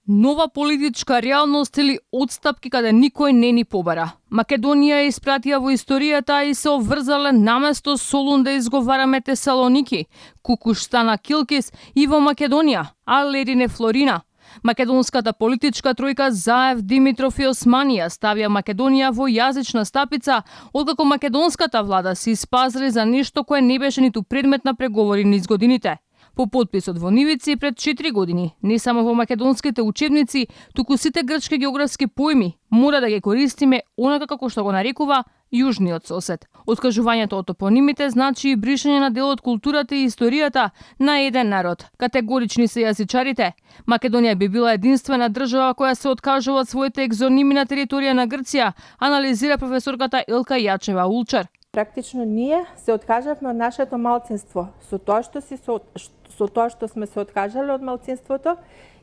Нова политичка реалност или отстапки каде никој не ни побара. Македонија ја испратија во историјата и се обврзале наместо Солун да изговараме Тесалоники, Кукуш стана Килкис и во Македонија, а Лерине Флорина. Македонската политичка тројка Заев, Димитров и Османија ставија Македонија во јазична стапица, откако македонската влада се испазри за нешто кое не беше ниту предмет на преговори низ годините. По потписот во Нивици пред 4 години, не само во македонските учебници, туку сите грчки географски појми мора да ги користиме онака како што го нарекува јужниот сосед. Откажувањето од топонимите значи и бришање на дел од културата и историјата на еден народ. Категорични се јазичарите. Македонија би била единствена држава која се откажува од своите екзоними на територија на Грција, анализира професорката Илка Јачева Улчар. Практично ние се откажавме од нашето малцинство. Со тоа што сме се откажале од малцинството,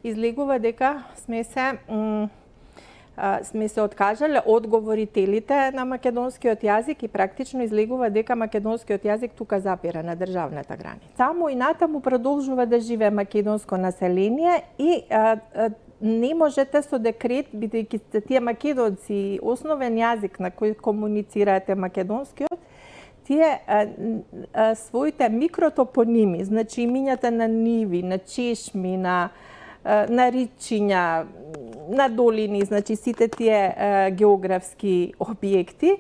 излегува дека сме се откажале од говорителите на македонскиот јазик и практично излегува дека македонскиот јазик тука запира на државната граница. Само и натаму продолжува да живее македонско население и не можете со декрет, бидејќи тие македонци основен јазик на кој комуницираат македонскиот, тие своите микротопоними, значи имињата на ниви, на чешми, на ричиња, на долини, значи сите тие географски објекти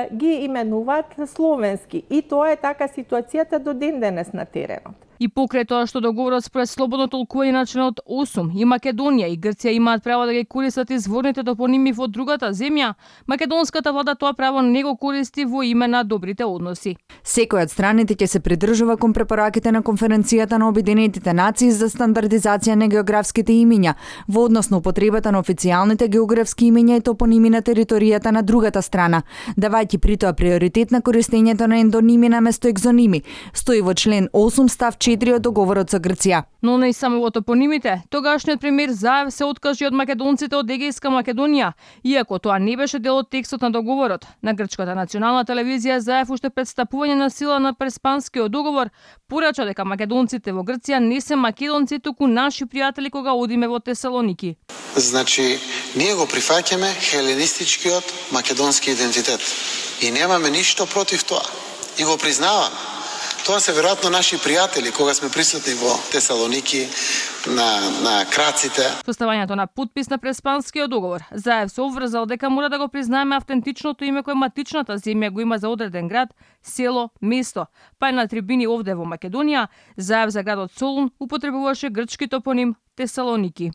ги именуваат словенски. И тоа е така ситуацијата до ден денес на теренот. И покрај тоа што договорот според слободно толкување на членот 8 и Македонија и Грција имаат право да ги користат изворните топоними во другата земја, македонската влада тоа право не го користи во име на добрите односи. Секој од страните ќе се придржува кон препораките на Конференцијата на Обединетите нации за стандардизација на географските имиња во однос на употребата на официјалните географски имиња и топоними на територијата на другата страна, давајќи при тоа приоритет на користењето на ендоними наместо екзоними, стои во член 8 став 4 од договорот со Грција. Но не само во топонимите, тогашниот премиер Заев се откажи од македонците од Егејска Македонија, иако тоа не беше дел од текстот на договорот. На грчката национална телевизија Заев уште пред стапување на сила на Преспанскиот договор порача дека македонците во Грција не се македонци, туку наши пријатели кога одиме во Тесалоники. Значи, ние го прифаќаме хеленистичкиот македонски идентитет и немаме ништо против тоа. И го признаваме. Тоа се веројатно наши пријатели кога сме присутни во Тесалоники, на краците. Поставањето на подпис на Преспанскиот договор, Заев се обврзал дека мора да го признаеме автентичното име кое матичната земја го има за одреден град, село, место. Па на трибини овде во Македонија, Заев за градот Солун употребуваше грчки топоним Тесалоники.